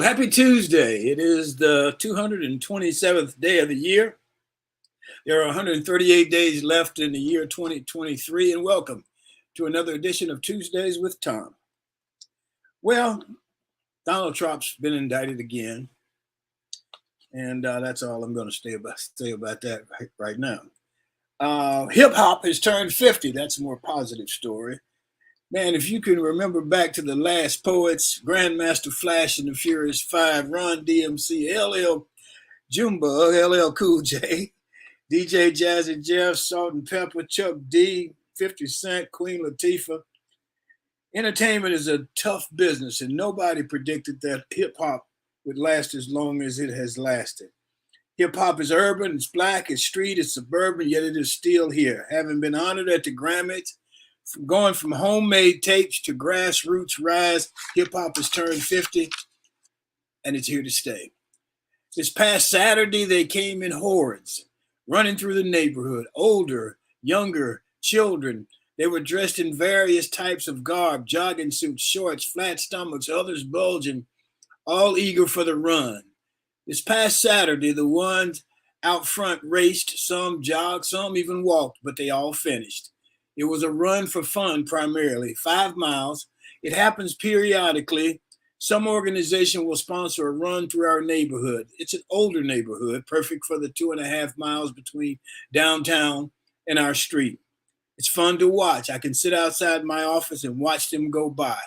Well, happy Tuesday. It is the 227th day of the year. There are 138 days left in the year 2023, and welcome to another edition of Tuesdays with Thom. Well, Donald Trump's been indicted again, and that's all I'm going to say about that right now. Hip hop has turned 50. That's a more positive story. Man, if you can remember back to the last poets, Grandmaster Flash and the Furious Five, Run DMC, LL Jumba, LL Cool J, DJ Jazzy Jeff, Salt and Pepper, Chuck D, 50 Cent, Queen Latifah. Entertainment is a tough business, and nobody predicted that hip hop would last as long as it has lasted. Hip hop is urban, it's black, it's street, it's suburban, yet it is still here. Having been honored at the Grammys, going from homemade tapes to grassroots rise, hip hop has turned 50, and it's here to stay. This past Saturday, they came in hordes, running through the neighborhood, older, younger, children. They were dressed in various types of garb, jogging suits, shorts, flat stomachs, others bulging, all eager for the run. This past Saturday, the ones out front raced, some jogged, some even walked, but they all finished. It was a run for fun primarily, 5 miles. It happens periodically. Some organization will sponsor a run through our neighborhood. It's an older neighborhood, perfect for the 2.5 miles between downtown and our street. It's fun to watch. I can sit outside my office and watch them go by.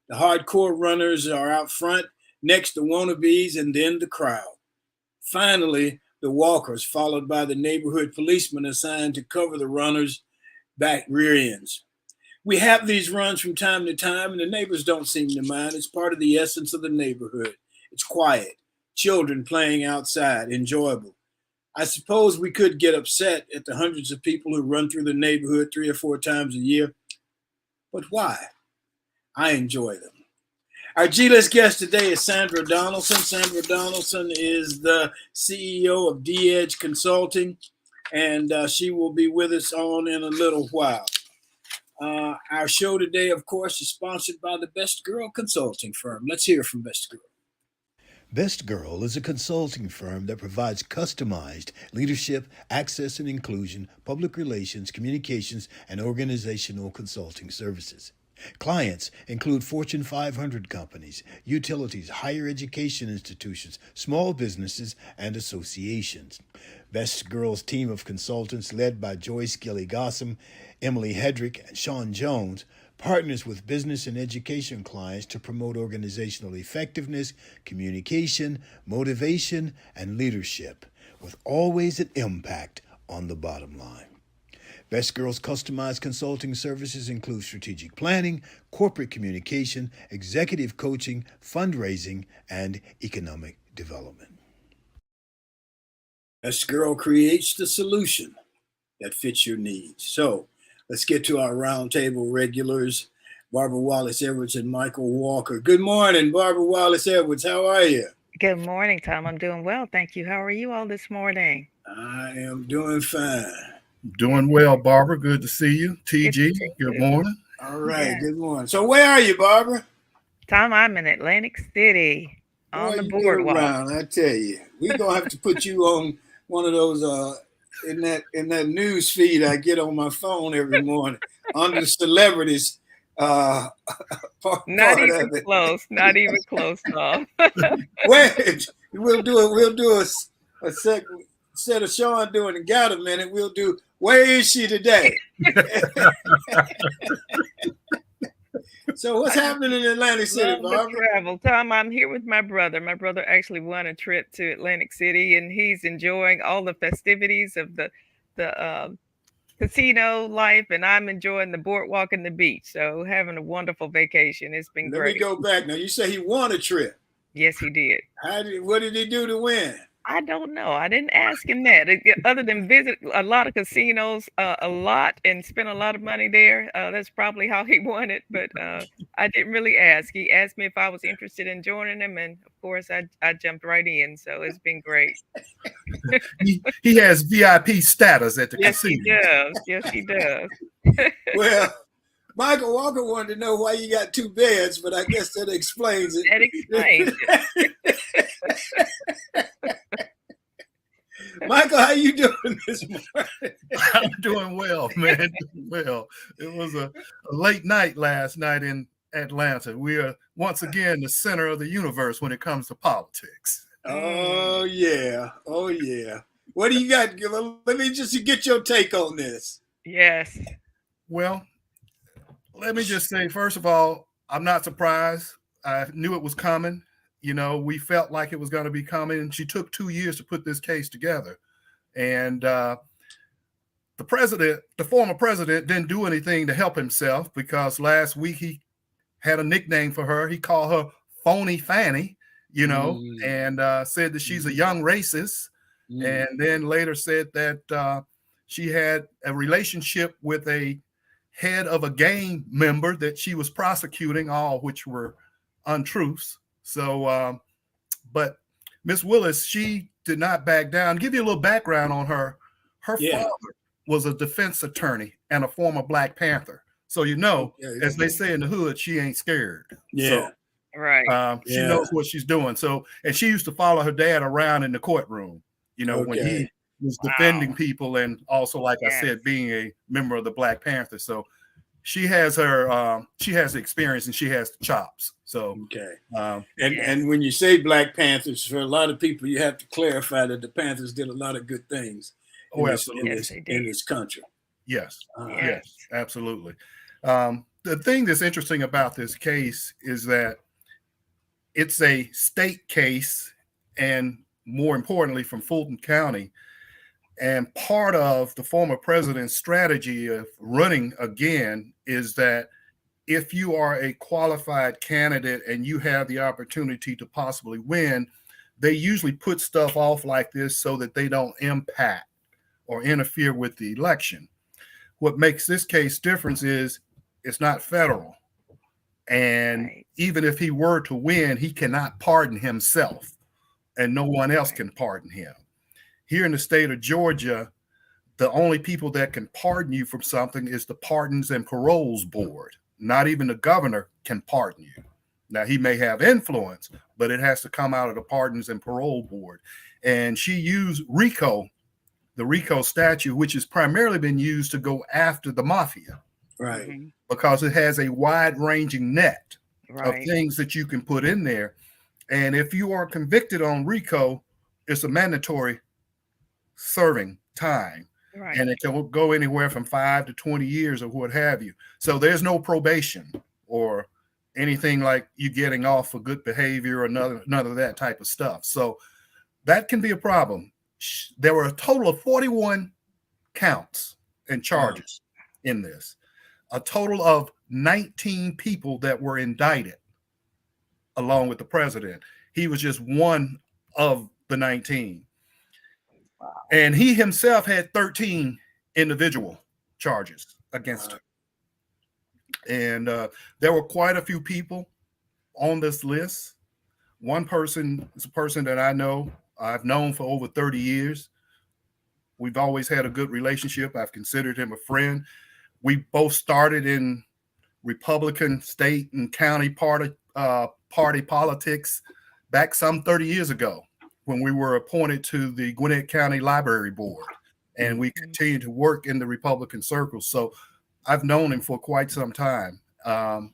The hardcore runners are out front, next the wannabes, and then the crowd. Finally, the walkers, followed by the neighborhood policemen assigned to cover the runners' back rear ends. We have these runs from time to time, and the neighbors don't seem to mind. It's part of the essence of the neighborhood. It's quiet, children playing outside, enjoyable. I suppose we could get upset at the hundreds of people who run through the neighborhood 3 or 4 times a year, but why? I enjoy them. Our G-list guest today is Sandra Donaldson. Sandra Donaldson is the CEO of Edge Consulting, and she will be with us on in a little while. Our show today, of course, is sponsored by the Best Girl Consulting Firm. Let's hear from Best Girl. Best Girl is a consulting firm that provides customized leadership, access and inclusion, public relations, communications, and organizational consulting services. Clients include Fortune 500 companies, utilities, higher education institutions, small businesses, and associations. Best Girl's team of consultants, led by Joyce Gilly-Gossam, Emily Hedrick, and Sean Jones, partners with business and education clients to promote organizational effectiveness, communication, motivation, and leadership, with always an impact on the bottom line. Best Girl's customized consulting services include strategic planning, corporate communication, executive coaching, fundraising, and economic development. Best Girl creates the solution that fits your needs. So let's get to our roundtable regulars, Barbara Wallace-Edwards and Michael Walker. Good morning, Barbara Wallace-Edwards. How are you? Good morning, Thom. I'm doing well, thank you. How are you all this morning? I am doing fine. Doing well, Barbara. Good to see you. TG, good morning. All right, Good morning. So where are you, Barbara? Thom, I'm in Atlantic City on the boardwalk. I tell you, we're going to have to put you on one of those in that news feed I get on my phone every morning under celebrities. Not even close, Thom. Wait, we'll do a segment. Instead of Sean doing the Got a Minute, we'll do Where Is She Today? So what's happening in Atlantic City, Barbara? Travel. Thom, I'm here with my brother. My brother actually won a trip to Atlantic City, and he's enjoying all the festivities of the casino life, and I'm enjoying the boardwalk and the beach. So having a wonderful vacation. It's been great. Let me go back. Now, you say he won a trip. Yes, he did. What did he do to win? I don't know. I didn't ask him that. Other than visit a lot of casinos, a lot, and spend a lot of money there. That's probably how he won it. But I didn't really ask. He asked me if I was interested in joining him, and of course, I jumped right in. So it's been great. he has VIP status at the casino. Yes, he does. Well, Michael Walker wanted to know why you got two beds, but I guess that explains it. That explains it. Michael, how you doing this morning? I'm doing well, man. Doing well. It was a late night last night in Atlanta. We are once again the center of the universe when it comes to politics. Oh yeah. Oh yeah. What do you got? Let me just get your take on this. Yes. Well, let me just say, first of all, I'm not surprised. I knew it was coming. You know, we felt like it was going to be coming. And she took 2 years to put this case together. And the former president, didn't do anything to help himself, because last week he had a nickname for her. He called her Phony Fanny, and said that she's a young racist. And then later said that she had a relationship with a head of a gang member that she was prosecuting, all which were untruths. So, but Miss Willis, she did not back down. Give you a little background on her. Her father was a defense attorney and a former Black Panther. So, as they say in the hood, she ain't scared. Yeah. So, right. She knows what she's doing. So, and she used to follow her dad around in the courtroom, when he was defending people, and also, like I said, being a member of the Black Panther. So she has she has the experience and she has the chops. So and when you say Black Panthers, for a lot of people, you have to clarify that the Panthers did a lot of good things in this country. Yes, yes, absolutely. The thing that's interesting about this case is that it's a state case, and more importantly, from Fulton County. And part of the former president's strategy of running again is that if you are a qualified candidate and you have the opportunity to possibly win, they usually put stuff off like this so that they don't impact or interfere with the election. What makes this case different is it's not federal. And even if he were to win, he cannot pardon himself, and no one else can pardon him. Here in the state of Georgia, the only people that can pardon you from something is the Pardons and Paroles Board. Not even the governor can pardon you. Now, he may have influence, but it has to come out of the Pardons and Parole Board. And she used RICO, the RICO statute, which has primarily been used to go after the mafia. Right. Because it has a wide-ranging net of things that you can put in there. And if you are convicted on RICO, it's a mandatory serving time, and it can go anywhere from 5 to 20 years or what have you. So there's no probation or anything like you getting off for good behavior or none of that type of stuff. So that can be a problem. There were a total of 41 counts and charges in this, a total of 19 people that were indicted along with the president. He was just one of the 19. And he himself had 13 individual charges against him. And there were quite a few people on this list. One person is a person that I've known for over 30 years. We've always had a good relationship. I've considered him a friend. We both started in Republican state and county party politics back some 30 years ago, when we were appointed to the Gwinnett County Library Board, and we continued to work in the Republican circles. So I've known him for quite some time.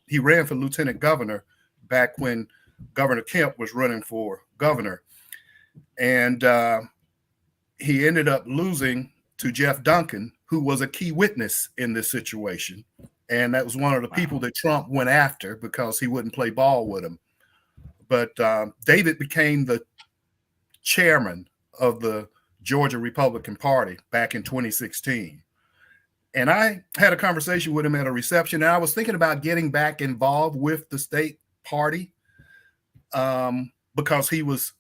He ran for lieutenant governor back when Governor Kemp was running for governor. And he ended up losing to Jeff Duncan, who was a key witness in this situation. And that was one of the people that Trump went after because he wouldn't play ball with him. But David became the chairman of the Georgia Republican Party back in 2016. And I had a conversation with him at a reception, and I was thinking about getting back involved with the state party because he was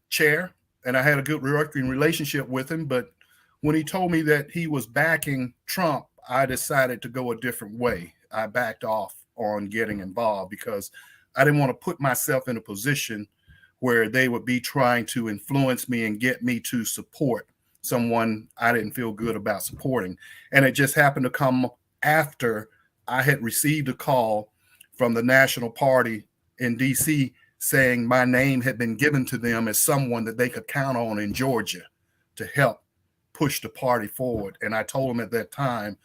chair and I had a good working relationship with him. But when he told me that he was backing Trump, I decided to go a different way. I backed off on getting involved because I didn't want to put myself in a position where they would be trying to influence me and get me to support someone I didn't feel good about supporting. And it just happened to come after I had received a call from the National Party in DC saying my name had been given to them as someone that they could count on in Georgia to help push the party forward. And I told them at that time,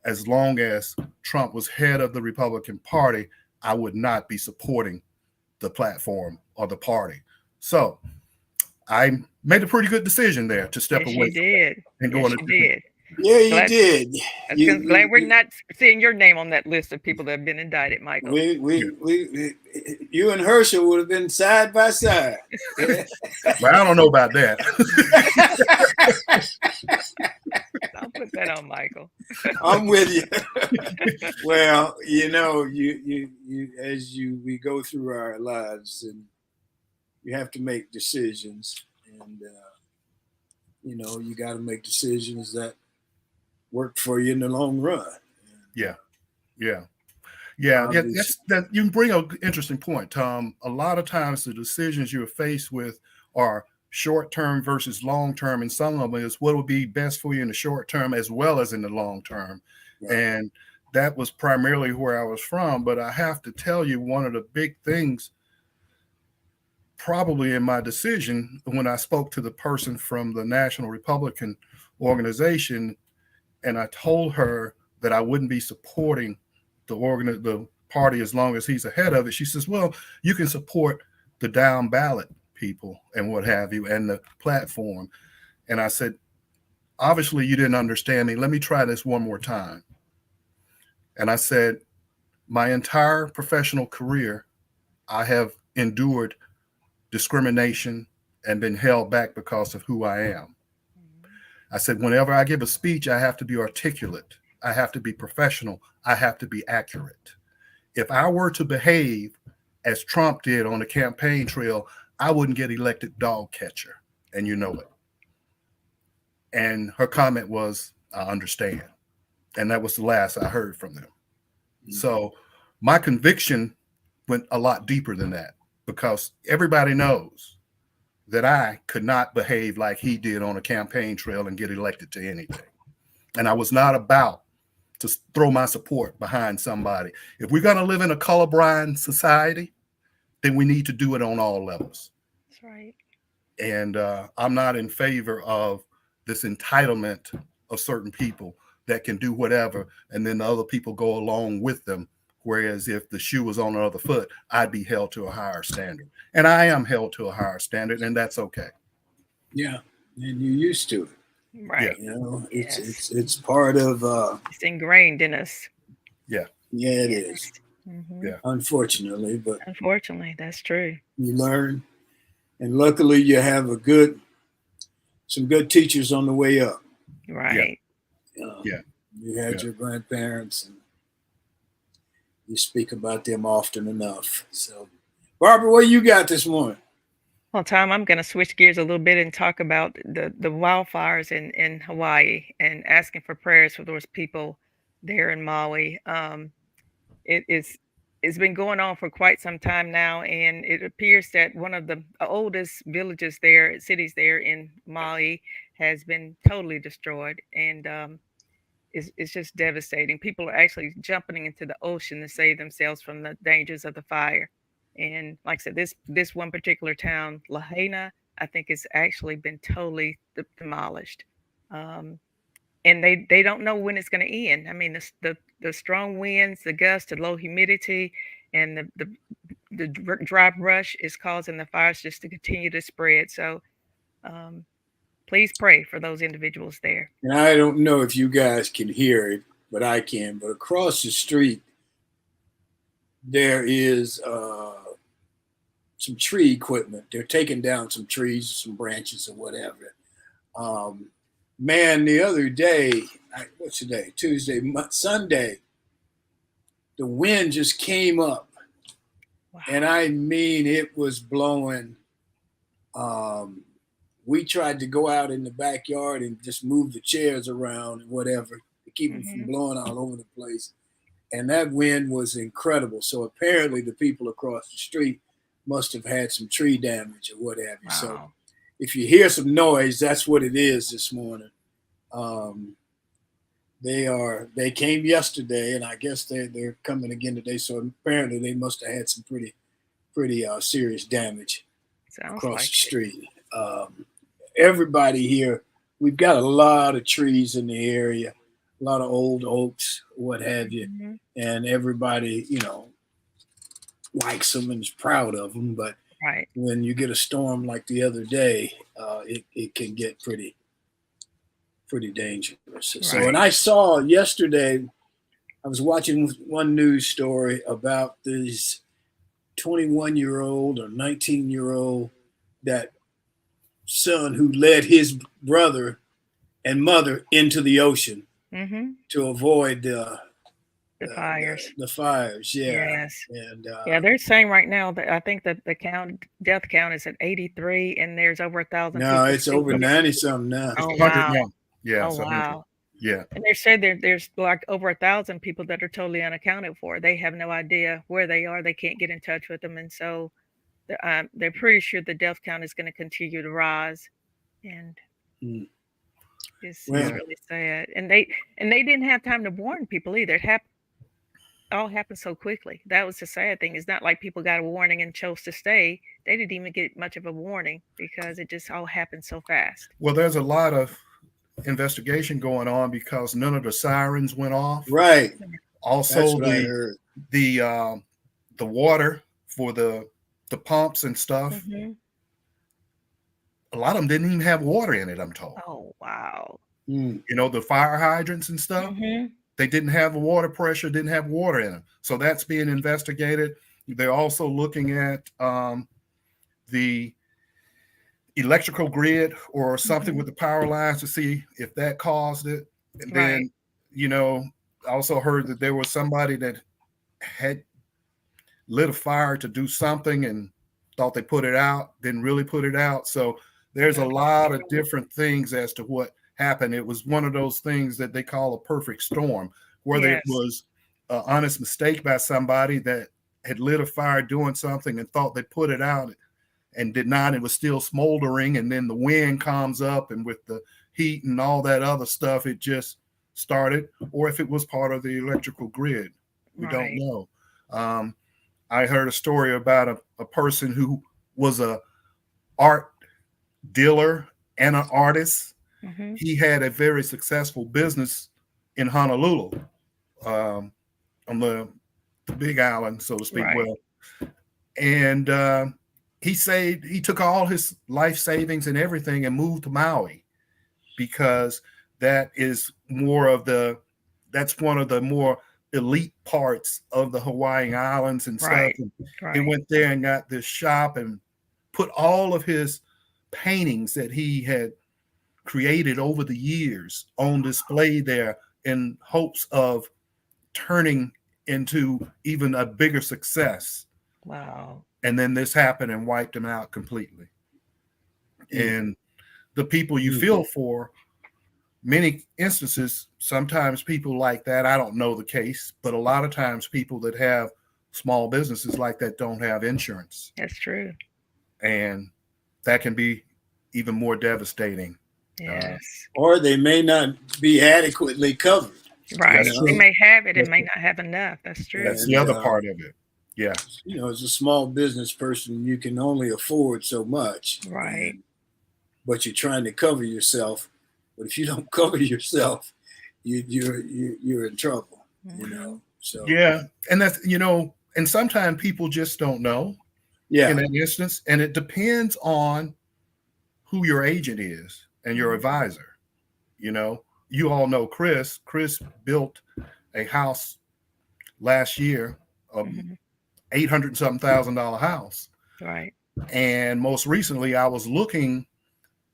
as long as Trump was head of the Republican Party, I would not be supporting the platform or the party. So I made a pretty good decision there to step away. You did. And go yes, on. You did. Yeah, you did. Glad we're not seeing your name on that list of people that have been indicted, Michael. You and Herschel would have been side by side. Well, I don't know about that. I'll put that on Michael. I'm with you. Well, you know, we go through our lives, and you have to make decisions, and you know, you got to make decisions that work for you in the long run. Yeah. That you bring an interesting point, Thom. A lot of times the decisions you're faced with are short-term versus long-term, and some of them is what will be best for you in the short term as well as in the long term. Right. And that was primarily where I was from. But I have to tell you, one of the big things probably in my decision, when I spoke to the person from the National Republican Organization, and I told her that I wouldn't be supporting the party as long as he's ahead of it, she says, well, you can support the down ballot people and what have you, and the platform. And I said, obviously you didn't understand me. Let me try this one more time. And I said, my entire professional career, I have endured discrimination and been held back because of who I am. I said, whenever I give a speech, I have to be articulate. I have to be professional. I have to be accurate. If I were to behave as Trump did on the campaign trail, I wouldn't get elected dog catcher, and you know it. And her comment was, I understand. And that was the last I heard from them. Mm-hmm. So my conviction went a lot deeper than that, because everybody knows that I could not behave like he did on a campaign trail and get elected to anything. And I was not about to throw my support behind somebody. If we're going to live in a colorblind society, then we need to do it on all levels. That's right. And I'm not in favor of this entitlement of certain people that can do whatever, and then the other people go along with them. Whereas if the shoe was on the other foot, I'd be held to a higher standard. And I am held to a higher standard, and that's okay. Yeah, and you're used to it. Right. You know, it's part of it's ingrained in us. Yeah, it is. Mm-hmm. Yeah. Unfortunately, that's true. You learn, and luckily you have some good teachers on the way up. Right. You had your grandparents, and you speak about them often enough. So, Barbara, what you got this morning? Well, Thom, I'm going to switch gears a little bit and talk about the wildfires in Hawaii, and asking for prayers for those people there in Maui. It's been going on for quite some time now, and it appears that one of the oldest cities there in Maui has been totally destroyed, and it's just devastating. People are actually jumping into the ocean to save themselves from the dangers of the fire. And like I said, this one particular town, Lahaina, I think it's actually been totally demolished. And they don't know when it's going to end. I mean, the strong winds, the gusts, the low humidity, and the dry brush is causing the fires just to continue to spread. So please pray for those individuals there. And I don't know if you guys can hear it, but I can. But across the street, there is some tree equipment. They're taking down some trees, some branches, or whatever. Man, the other day, what's today? Tuesday, Sunday, the wind just came up. Wow. And I mean, it was blowing. We tried to go out in the backyard and just move the chairs around and whatever to keep them from blowing all over the place. And that wind was incredible. So apparently the people across the street must have had some tree damage or what have you. Wow. So if you hear some noise, that's what it is this morning. They came yesterday, and I guess they're coming again today. So apparently they must have had some pretty serious damage across the street. Everybody here, we've got a lot of trees in the area, a lot of old oaks, what have you, and everybody, likes them and is proud of them. But when you get a storm like the other day, it can get pretty dangerous. So, and I saw yesterday, I was watching one news story about this 21-year-old or 19-year-old, that son who led his brother and mother into the ocean to avoid the fires. The fires, yeah. Yes. And they're saying right now that I think that the death count is at 83, and there's over 1,000. No, it's over 90 something now. Oh wow! Now. Yeah. Oh wow! Yeah. And they said there's like over 1,000 people that are totally unaccounted for. They have no idea where they are. They can't get in touch with them, and so they're pretty sure the death count is going to continue to rise. And it's really sad. And they didn't have time to warn people either. It all happened so quickly. That was the sad thing. It's not like people got a warning and chose to stay. They didn't even get much of a warning because it just all happened so fast. Well, there's a lot of investigation going on because none of the sirens went off. Right. Also, the water for the pumps and stuff. A lot of them didn't even have water in it, I'm told. Oh wow. The fire hydrants and stuff. They didn't have the water pressure, didn't have water in them. So that's being investigated. They're also looking at the electrical grid or something with the power lines to see if that caused it. And then, I also heard that there was somebody that had lit a fire to do something and thought they put it out, didn't really put it out. So there's a lot of different things as to what happened. It was one of those things that they call a perfect storm, whether it was an honest mistake by somebody that had lit a fire doing something and thought they put it out and did not. It was still smoldering, and then the wind comes up, and with the heat and all that other stuff, it just started. Or if it was part of the electrical grid, we don't know. I heard a story about a person who was a art dealer and an artist. He had a very successful business in Honolulu, on the Big Island, so to speak. Well, and he took all his life savings and everything and moved to Maui because that is that's one of the more elite parts of the Hawaiian Islands and stuff. And he went there and got this shop and put all of his paintings that he had created over the years on display there in hopes of turning into even a bigger success. Wow. And then this happened and wiped him out completely. And the people you feel for, many instances, sometimes people like that, I don't know the case, but a lot of times people that have small businesses like that don't have insurance. That's true. And that can be even more devastating. Yes. Or they may not be adequately covered. Right. They may have it and may not have enough. That's true. That's the other part of it. Yeah. As a small business person, you can only afford so much. Right. But you're trying to cover yourself. But if you don't cover yourself, you're in trouble. So yeah, and that's and sometimes people just don't know. Yeah. In that instance, and it depends on who your agent is and your advisor. You all know Chris. Chris built a house last year, $800,000 house. Right. And most recently, I was looking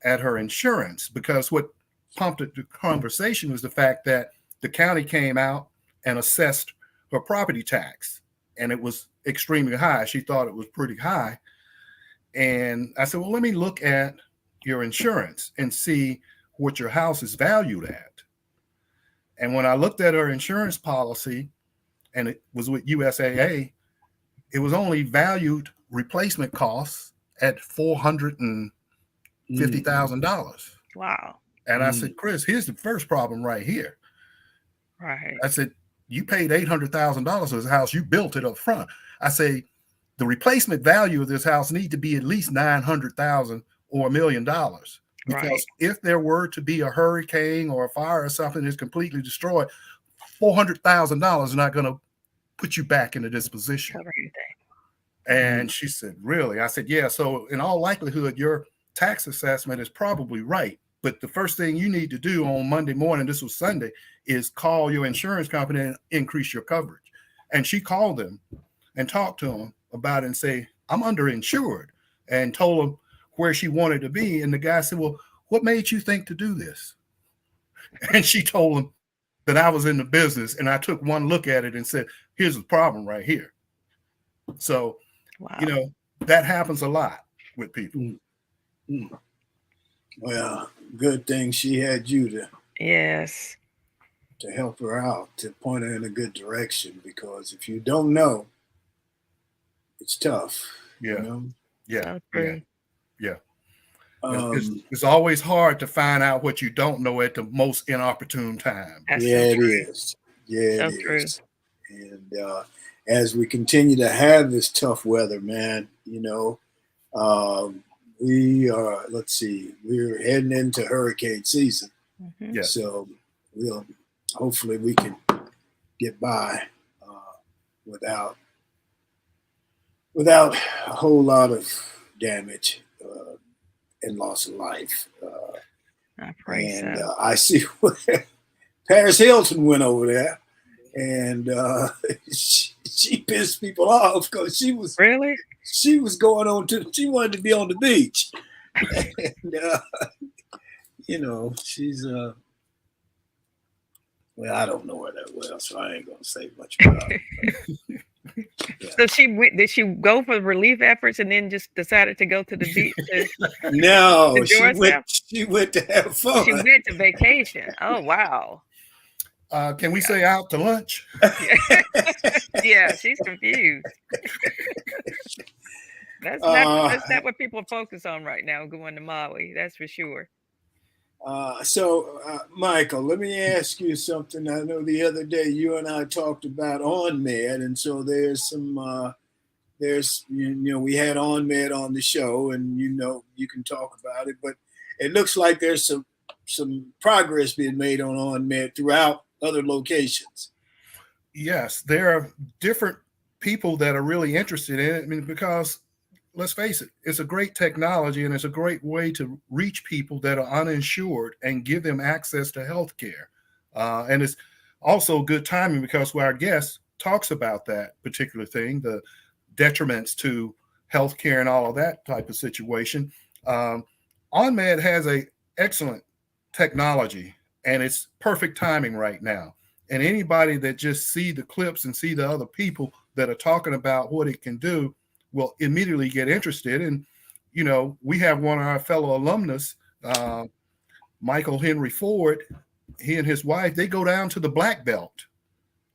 at her insurance because what prompted the conversation was the fact that the county came out and assessed her property tax, and it was extremely high. She thought it was pretty high. And I said, well, let me look at your insurance and see what your house is valued at. And when I looked at her insurance policy, and it was with USAA, it was only valued replacement costs at $450,000. Wow. And I said, Chris, here's the first problem right here. Right. I said, you paid $800,000 for this house. You built it up front. I say, the replacement value of this house need to be at least $900,000 or $1 million. Because if there were to be a hurricane or a fire or something that's completely destroyed, $400,000 is not going to put you back into this position. Cover anything. And she said, really? I said, yeah. So in all likelihood, your tax assessment is probably right. But the first thing you need to do on Monday morning, this was Sunday, is call your insurance company and increase your coverage. And she called them and talked to them about it and say, I'm underinsured, and told them where she wanted to be. And the guy said, well, what made you think to do this? And she told him that I was in the business, and I took one look at it and said, here's the problem right here. So, you know, that happens a lot with people. Mm-hmm. Well, good thing she had you to help her out, to point her in a good direction, because if you don't know, it's tough. Yeah. You know? Yeah. Yeah. It's always hard to find out what you don't know at the most inopportune time. It is. Yeah, it is. And as we continue to have this tough weather, man, you know, we are, we're heading into hurricane season. Mm-hmm. Yeah. So hopefully we can get by without a whole lot of damage and loss of life. I pray so. I see where Paris Hilton went over there, and she pissed people off because she was she wanted to be on the beach. And, you know, she's well, I don't know her that well, so I ain't gonna say much about it. So did she go for relief efforts and then just decided to go to the beach? No, she went to have fun. She went to vacation. Oh, wow. Can we say out to lunch? Yeah, she's confused. That's not what people focus on right now, going to Maui. That's for sure. So, Michael, let me ask you something. I know the other day you and I talked about OnMed, and so there's some, we had OnMed on the show, and you can talk about it, but it looks like there's some progress being made on OnMed throughout other locations. Yes, there are different people that are really interested in it. I mean, because let's face it, it's a great technology, and it's a great way to reach people that are uninsured and give them access to health care. And it's also good timing because our guest talks about that particular thing, the detriments to health care and all of that type of situation. OnMed has an excellent technology, and it's perfect timing right now. And anybody that just see the clips and see the other people that are talking about what it can do will immediately get interested. And, we have one of our fellow alumnus, Michael Henry Ford. He and his wife, they go down to the Black Belt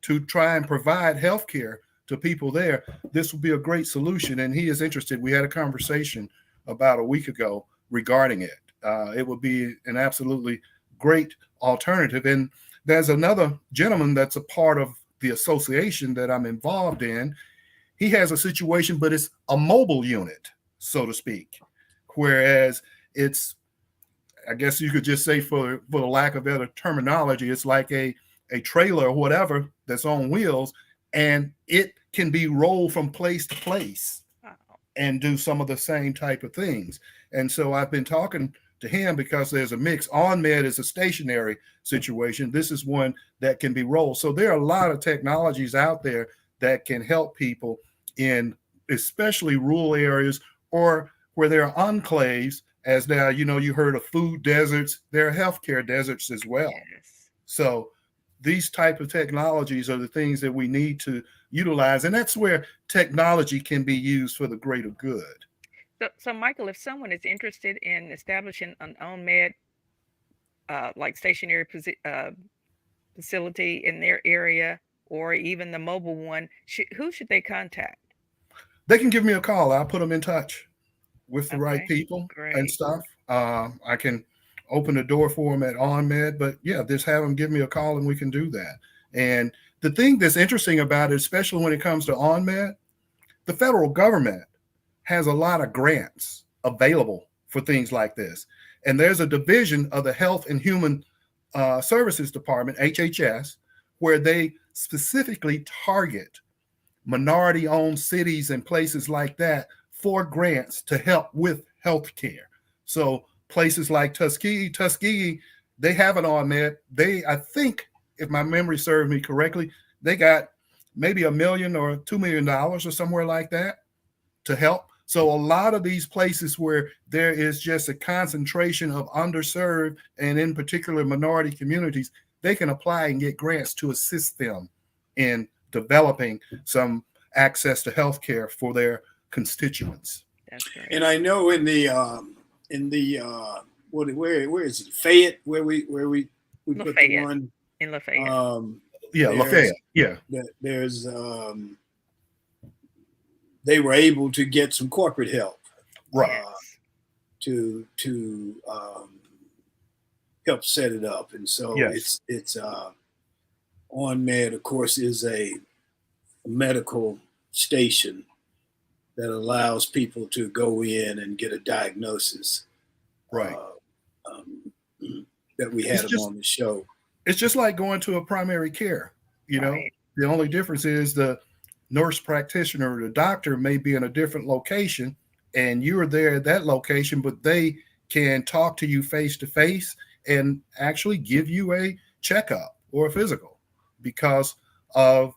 to try and provide health care to people there. This will be a great solution, and he is interested. We had a conversation about a week ago regarding it. It would be an absolutely great alternative. And there's another gentleman that's a part of the association that I'm involved in. He has a situation, but it's a mobile unit, so to speak, whereas it's, I guess you could just say, for the lack of better terminology, it's like a trailer or whatever that's on wheels, and it can be rolled from place to place and do some of the same type of things. And so I've been talking to him because there's a mix. OnMed is a stationary situation. This is one that can be rolled. So there are a lot of technologies out there that can help people in especially rural areas or where there are enclaves, as now, you heard of food deserts. There are healthcare deserts as well. Yes. So these type of technologies are the things that we need to utilize. And that's where technology can be used for the greater good. So Michael, if someone is interested in establishing an OnMed, like stationary facility in their area, or even the mobile one, who should they contact? They can give me a call. I'll put them in touch with the right people and stuff. I can open the door for them at OnMed, but yeah, just have them give me a call and we can do that. And the thing that's interesting about it, especially when it comes to OnMed, the federal government has a lot of grants available for things like this. And there's a division of the Health and Human Services Department, HHS, where they specifically target minority-owned cities and places like that for grants to help with healthcare. So places like Tuskegee, they have an OnMed. I think, if my memory serves me correctly, they got maybe $1 million or $2 million or somewhere like that to help. So a lot of these places where there is just a concentration of underserved and in particular minority communities, they can apply and get grants to assist them in developing some access to healthcare for their constituents. That's right. And I know where is it? Fayette, where we put the one in Lafayette. Lafayette. Yeah. There's they were able to get some corporate help, right, to help set it up, and so it's OnMed, of course, is a medical station that allows people to go in and get a diagnosis, right? That we had them on the show. It's just like going to a primary care. You know, the only difference is the nurse practitioner or the doctor may be in a different location and you're there at that location, but they can talk to you face to face and actually give you a checkup or a physical because of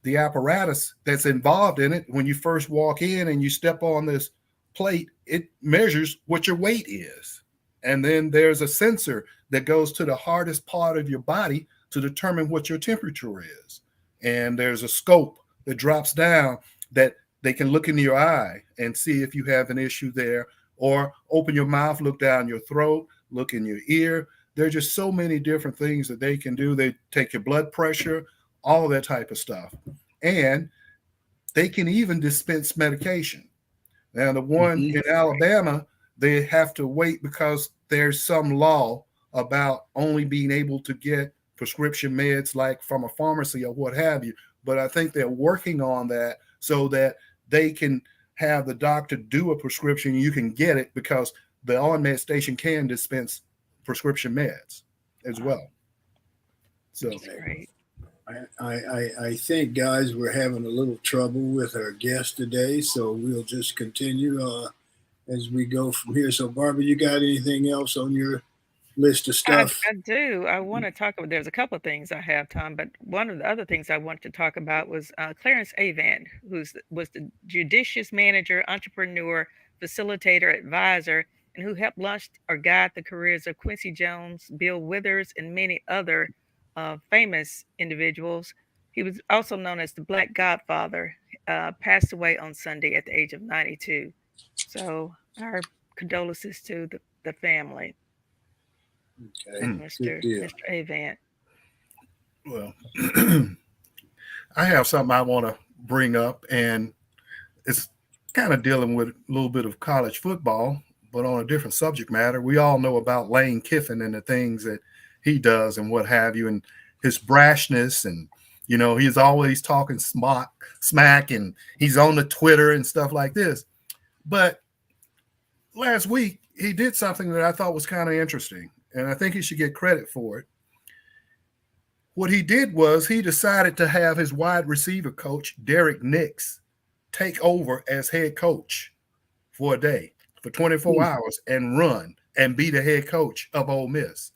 the apparatus that's involved in it. When you first walk in and you step on this plate, it measures what your weight is. And then there's a sensor that goes to the hardest part of your body to determine what your temperature is. And there's a scope that drops down that they can look into your eye and see if you have an issue there, or open your mouth, look down your throat, look in your ear. There are just so many different things that they can do. They take your blood pressure, all of that type of stuff. And they can even dispense medication. Now, the one in Alabama, they have to wait because there's some law about only being able to get prescription meds like from a pharmacy or what have you. But I think they're working on that so that they can have the doctor do a prescription. You can get it because the OnMed station can dispense prescription meds as well. So great. I think, guys, we're having a little trouble with our guest today, so we'll just continue as we go from here. So, Barbara, you got anything else on your list of stuff? I do. I want to talk about, there's a couple of things I have, Tom, but one of the other things I wanted to talk about was Clarence Avant, was the judicious manager, entrepreneur, facilitator, advisor, and who helped launch or guide the careers of Quincy Jones, Bill Withers, and many other famous individuals. He was also known as the Black Godfather, passed away on Sunday at the age of 92. So our condolences to the family. Okay, Mr. Avant. Well, I have something I want to bring up, and it's kind of dealing with a little bit of college football, but on a different subject matter. We all know about Lane Kiffin and the things that he does and what have you, and his brashness, and you know, he's always talking smack, and he's on the Twitter and stuff like this. But last week he did something that I thought was kind of interesting, and I think he should get credit for it. What he did was he decided to have his wide receiver coach, Derek Nix, take over as head coach for a day, for 24 hours, and run and be the head coach of Ole Miss.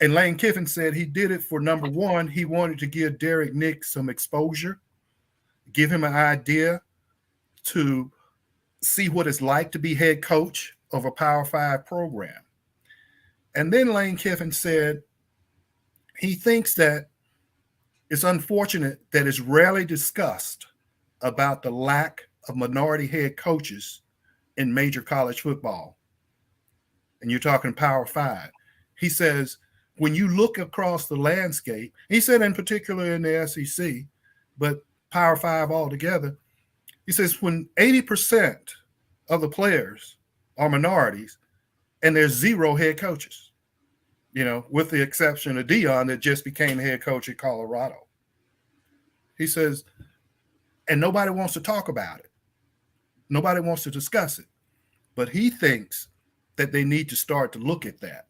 And Lane Kiffin said he did it for, number one, he wanted to give Derek Nix some exposure, give him an idea to see what it's like to be head coach of a Power 5 program. And then Lane Kiffin said he thinks that it's unfortunate that it's rarely discussed about the lack of minority head coaches in major college football. And you're talking Power 5. He says, when you look across the landscape, he said in particular in the SEC, but Power 5 altogether, he says when 80% of the players are minorities and there's zero head coaches. with the exception of Dion that just became head coach at Colorado. He says, and nobody wants to talk about it. Nobody wants to discuss it. But he thinks that they need to start to look at that.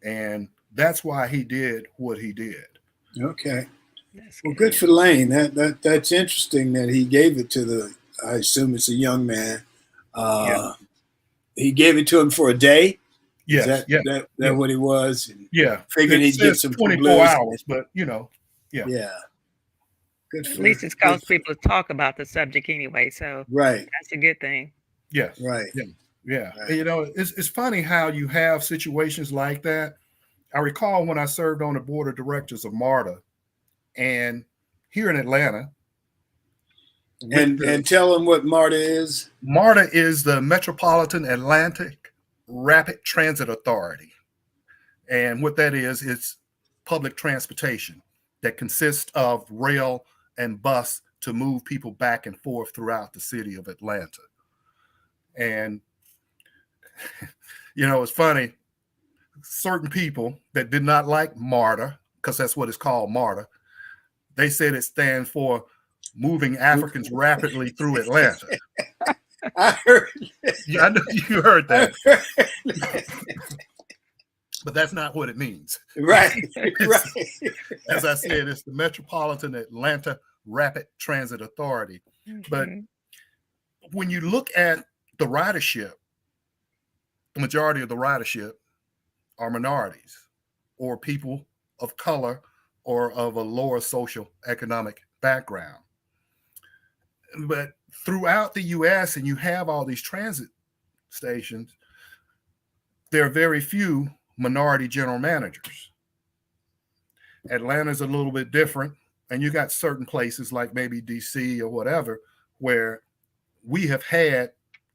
And that's why he did what he did. Okay. Well, good for Lane. That's interesting that he gave it to I assume it's a young man. He gave it to him for a day. Yes. That what he was? And figuring he'd get some 24 hours, but Yeah. Good for, at least it's caused people to talk about the subject anyway. So that's a good thing. Yes. Right. Yeah. Right. It's funny how you have situations like that. I recall when I served on the board of directors of MARTA, and here in Atlanta. And tell them what MARTA is. MARTA is the Metropolitan Atlantic Rapid Transit Authority. And what that is, it's public transportation that consists of rail and bus to move people back and forth throughout the city of Atlanta. And, it's funny, certain people that did not like MARTA, because that's what it's called, MARTA, they said it stands for Moving Africans Rapidly Through Atlanta. I heard that. I know you heard that. But that's not what it means. Right. As I said, it's the Metropolitan Atlanta Rapid Transit Authority. Mm-hmm. But when you look at the ridership, the majority of the ridership are minorities or people of color or of a lower social economic background. But throughout the U.S., and you have all these transit stations, there are very few minority general managers. Atlanta's a little bit different, and you got certain places like maybe D.C. or whatever, where we have had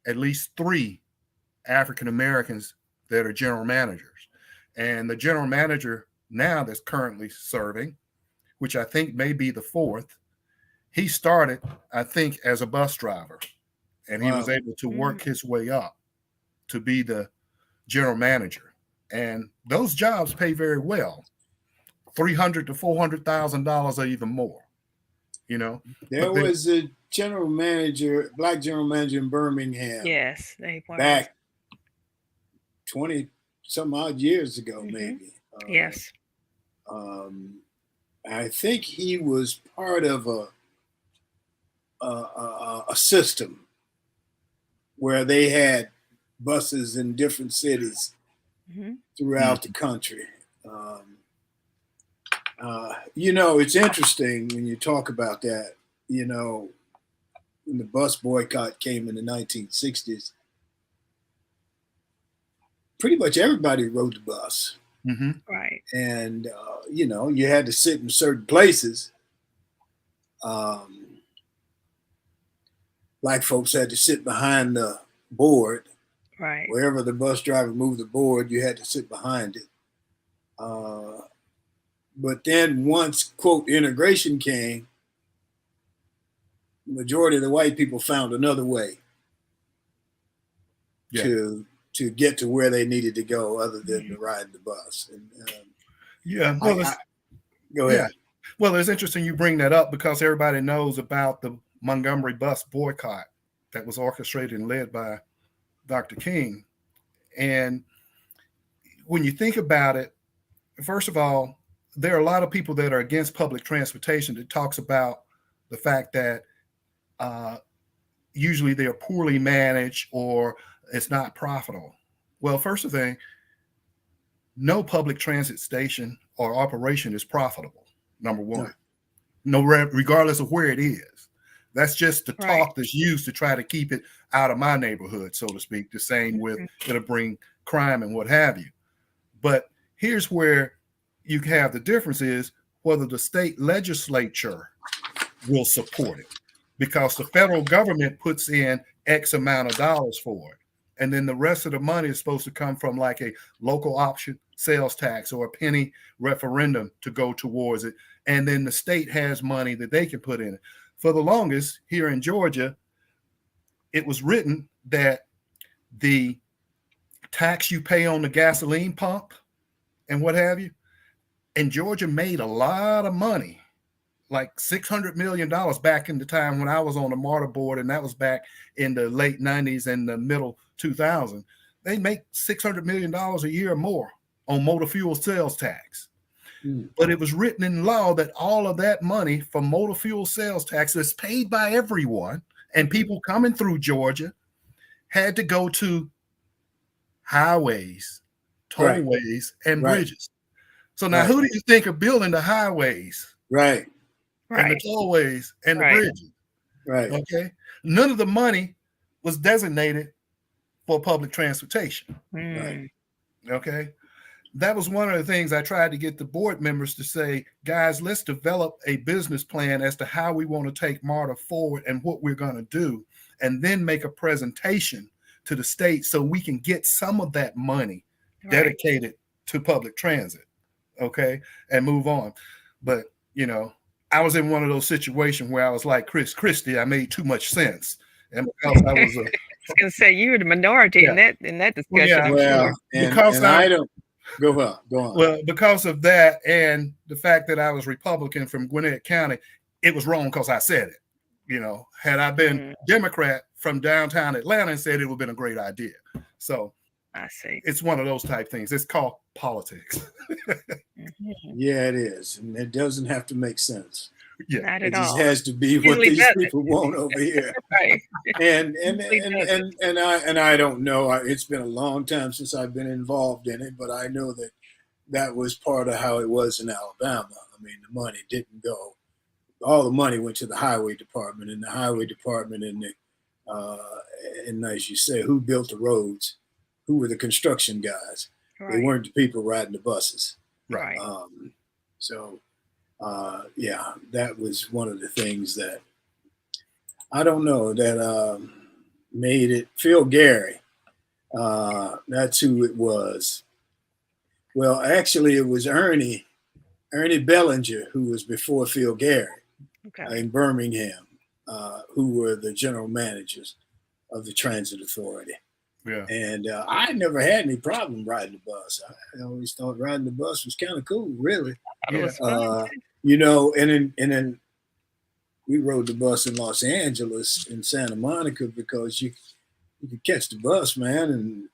at least 3 African Americans that are general managers. And the general manager now that's currently serving, which I think may be the 4th, he started, I think, as a bus driver, and he was able to work his way up to be the general manager. And those jobs pay very well, $300,000 to $400,000 or even more. There was a general manager, black general manager in Birmingham. Yes, they were back 20 some odd years ago, maybe. Yes. I think he was part of a system where they had buses in different cities throughout the country. It's interesting when you talk about that. When the bus boycott came in the 1960s, pretty much everybody rode the bus. Mm-hmm. Right. And, you had to sit in certain places. Black folks had to sit behind the board. Right. Wherever the bus driver moved the board, you had to sit behind it. But then once, quote, integration came, the majority of the white people found another way to get to where they needed to go other than to ride the bus. And, go ahead. Yeah. Well, it's interesting you bring that up because everybody knows about the Montgomery bus boycott that was orchestrated and led by Dr. King. And when you think about it, first of all, there are a lot of people that are against public transportation that talks about the fact that usually they're poorly managed or it's not profitable. Well, first thing, no public transit station or operation is profitable, number one. No, regardless of where it is. That's just the talk that's used to try to keep it out of my neighborhood, so to speak, the same with it'll bring crime and what have you. But here's where you have the difference is whether the state legislature will support it, because the federal government puts in X amount of dollars for it. And then the rest of the money is supposed to come from like a local option sales tax or a penny referendum to go towards it. And then the state has money that they can put in it. For the longest here in Georgia, it was written that the tax you pay on the gasoline pump and what have you. And Georgia made a lot of money, like $600 million back in the time when I was on the MARTA board, and that was back in the late 90s and the middle 2000s. They make $600 million a year or more on motor fuel sales tax. But it was written in law that all of that money from motor fuel sales tax is paid by everyone, and people coming through Georgia had to go to highways, tollways, and bridges. So now who do you think are building the highways? Right. And the tollways and the bridges? Right. Okay. None of the money was designated for public transportation. Right. Okay. That was one of the things I tried to get the board members to say, guys, let's develop a business plan as to how we want to take MARTA forward and what we're going to do, and then make a presentation to the state so we can get some of that money dedicated to public transit. Okay. And move on. But, you know, I was in one of those situations where I was like, Christie, I made too much sense. And because I was I was going to say you were the minority in that discussion. And I don't. Go on. Well, because of that and the fact that I was Republican from Gwinnett County, it was wrong because I said it. You know, had I been Democrat from downtown Atlanta and said it would have been a great idea. So I see. It's one of those type things. It's called politics. Yeah, it is. And it doesn't have to make sense. Yeah, not it at just all. has to be what Usually these doesn't. people want over here. Right. And Usually I don't know. It's been a long time since I've been involved in it, but I know that that was part of how it was in Alabama. I mean, the money didn't go. All the money went to the highway department, and the highway department and and as you say, who built the roads? Who were the construction guys? Right. They weren't the people riding the buses. Right. Yeah, that was one of the things that I don't know that made it. Phil Gary, that's who it was. Well, actually, it was Ernie Bellinger, who was before Phil Gary in Birmingham, who were the general managers of the Transit Authority. Yeah. And I never had any problem riding the bus. I always thought riding the bus was kind of cool, really. You know, and then we rode the bus in Los Angeles in Santa Monica because you could catch the bus, man, and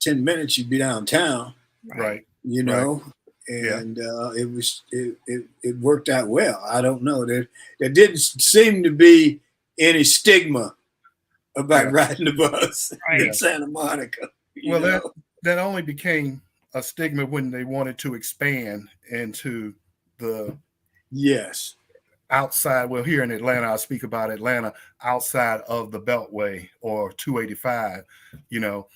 10 minutes you'd be downtown. Right. You know, and it worked out well. I don't know. There didn't seem to be any stigma about riding the bus in Santa Monica. Well, that only became a stigma when they wanted to expand into the outside. Well, here in Atlanta, I'll speak about Atlanta, outside of the Beltway or 285, you know.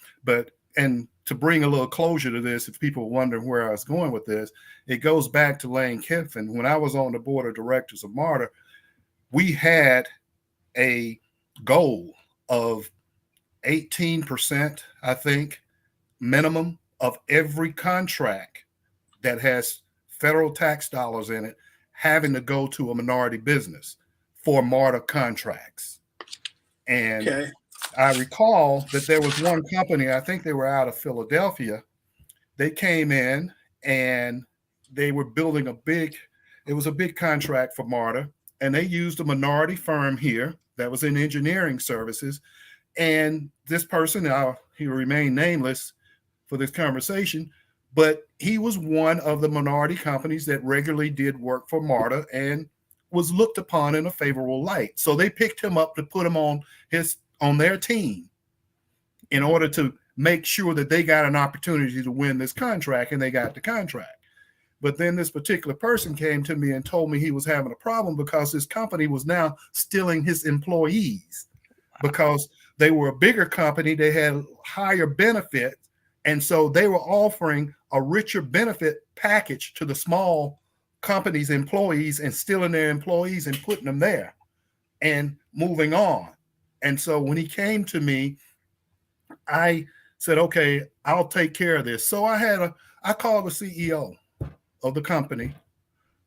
And to bring a little closure to this, if people are wondering where I was going with this, it goes back to Lane Kiffin. When I was on the board of directors of MARTA, we had a goal of 18%, I think, minimum of every contract that has federal tax dollars in it having to go to a minority business for MARTA contracts. And I recall that there was one company, I think they were out of Philadelphia. They came in and they were building it was a big contract for MARTA, and they used a minority firm here that was in engineering services. And this person, he will remain nameless for this conversation, but he was one of the minority companies that regularly did work for MARTA and was looked upon in a favorable light. So they picked him up to put him on their team in order to make sure that they got an opportunity to win this contract, and they got the contract. But then this particular person came to me and told me he was having a problem because his company was now stealing his employees because they were a bigger company. They had higher benefits. And so they were offering a richer benefit package to the small company's employees and stealing their employees and putting them there and moving on. And so when he came to me, I said, okay, I'll take care of this. So I called the CEO of the company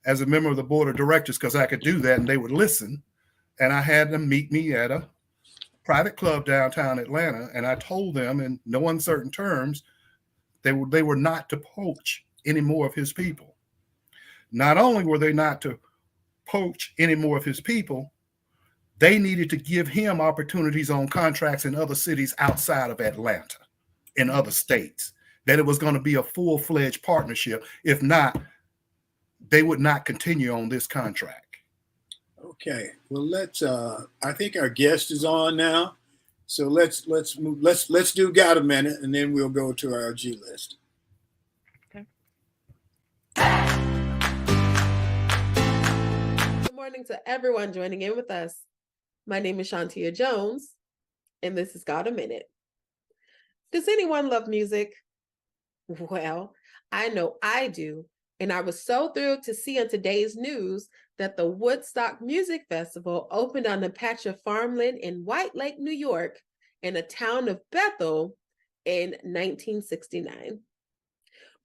as a member of the board of directors because I could do that and they would listen. And I had them meet me at a private club downtown Atlanta. And I told them in no uncertain terms, They were not to poach any more of his people. Not only were they not to poach any more of his people, they needed to give him opportunities on contracts in other cities outside of Atlanta, in other states, that it was going to be a full-fledged partnership. If not, they would not continue on this contract. Okay, well, I think our guest is on now. So let's do Got a Minute, and then we'll go to our G list. Okay. Good morning to everyone joining in with us. My name is Shantia Jones, and this is Got a Minute. Does anyone love music? Well, I know I do, and I was so thrilled to see on today's news that the Woodstock Music Festival opened on a patch of farmland in White Lake, New York, in the town of Bethel in 1969.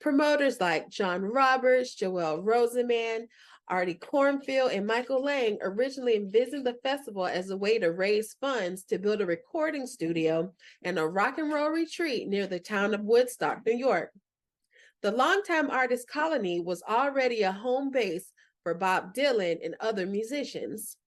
Promoters like John Roberts, Joel Rosenman, Artie Cornfield, and Michael Lang originally envisioned the festival as a way to raise funds to build a recording studio and a rock and roll retreat near the town of Woodstock, New York. The longtime artist colony was already a home base for Bob Dylan and other musicians.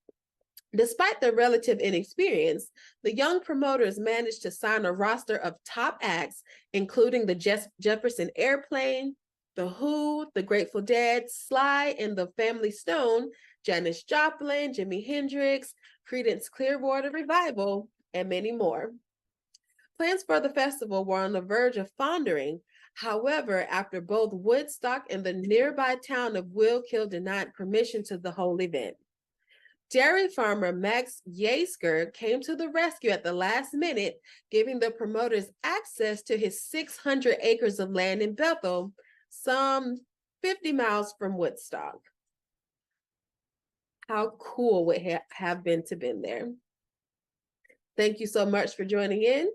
Despite their relative inexperience, the young promoters managed to sign a roster of top acts, including the Jefferson Airplane, The Who, The Grateful Dead, Sly and the Family Stone, Janis Joplin, Jimi Hendrix, Creedence Clearwater Revival, and many more. Plans for the festival were on the verge of foundering. However, after both Woodstock and the nearby town of Willkill denied permission to the whole event, dairy farmer Max Yasker came to the rescue at the last minute, giving the promoters access to his 600 acres of land in Bethel, some 50 miles from Woodstock. How cool would it have been to been there? Thank you so much for joining in.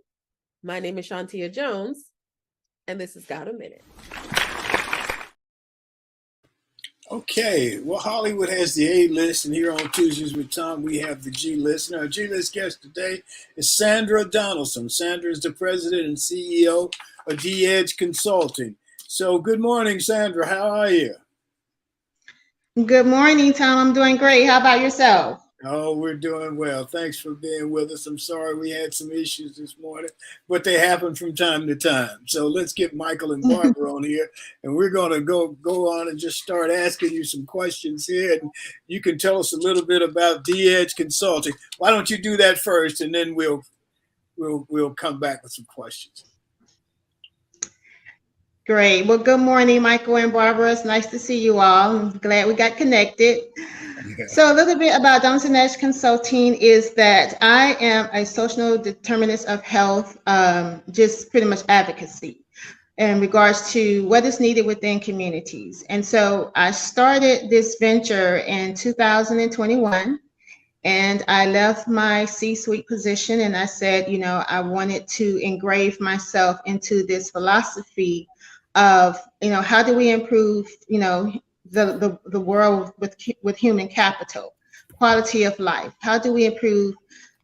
My name is Shantia Jones, and this has Got a Minute. Okay, well, Hollywood has the A list, and here on Tuesdays with Thom, we have the G list. And our G list guest today is Sandra Donaldson. Sandra is the president and CEO of Edge Consulting. So good morning, Sandra. How are you? Good morning, Thom. I'm doing great. How about yourself? Oh, we're doing well. Thanks for being with us. I'm sorry we had some issues this morning, but they happen from time to time. So let's get Michael and Barbara on here, and we're going to go on and just start asking you some questions here. And you can tell us a little bit about Edge Consulting. Why don't you do that first, and then we'll come back with some questions. Great. Well, good morning, Michael and Barbara. It's nice to see you all. I'm glad we got connected. Yeah. So a little bit about Donaldson Edge Consulting is that I am a social determinist of health, just pretty much advocacy in regards to what is needed within communities. And so I started this venture in 2021, and I left my C-suite position, and I said, I wanted to engrave myself into this philosophy of, how do we improve, the world with human capital, quality of life? How do we improve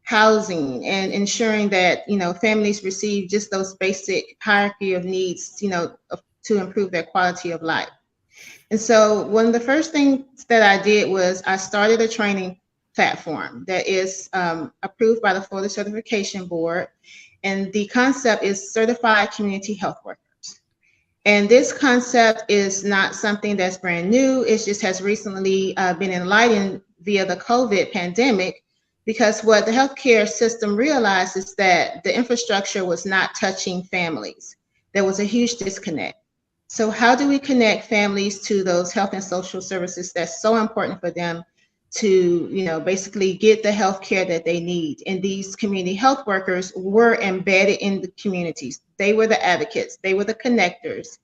housing and ensuring that, families receive just those basic hierarchy of needs, to improve their quality of life? And so one of the first things that I did was I started a training platform that is approved by the Florida Certification Board. And the concept is Certified Community Health Workers. And this concept is not something that's brand new. It just has recently been enlightened via the COVID pandemic, because what the healthcare system realized is that the infrastructure was not touching families. There was a huge disconnect. So how do we connect families to those health and social services that's so important for them to, basically get the health care that they need? And these community health workers were embedded in the communities. They were the advocates. They were the connectors.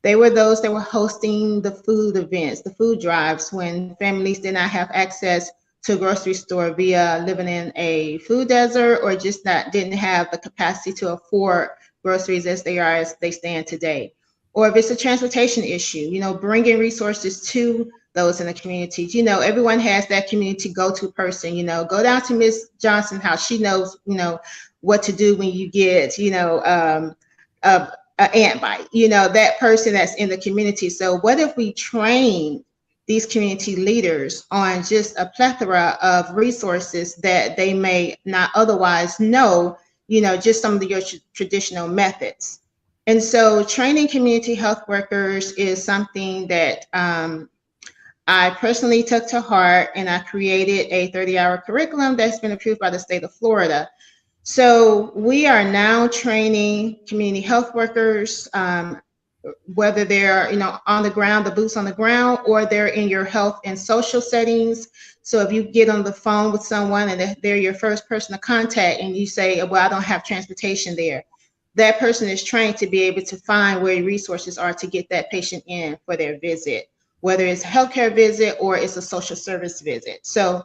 They were those that were hosting the food events, the food drives, when families did not have access to a grocery store via living in a food desert, or just didn't have the capacity to afford groceries as they stand today. Or if it's a transportation issue, bringing resources to those in the communities. Everyone has that community go-to person. Go down to Miss Johnson's house. She knows, what to do when you get, ant bite, that person that's in the community. So what if we train these community leaders on just a plethora of resources that they may not otherwise know, just some of your traditional methods. And so training community health workers is something that I personally took to heart, and I created a 30-hour curriculum that's been approved by the state of Florida. So we are now training community health workers, whether they're on the ground, the boots on the ground, or they're in your health and social settings. So if you get on the phone with someone and they're your first person to contact, and you say, well, I don't have transportation there, that person is trained to be able to find where resources are to get that patient in for their visit, whether it's a healthcare visit or it's a social service visit. So